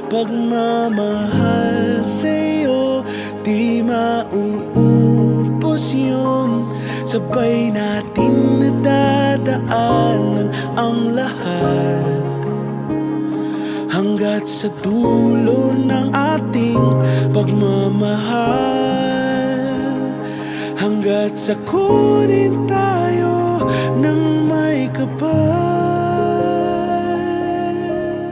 pagmamahal sa'yo, di mauubos yun. Sabay natin nadadaanan ang lahat, hanggat sa dulo ng ating pagmamahal, hanggat sa kunin tayo ng may kapal.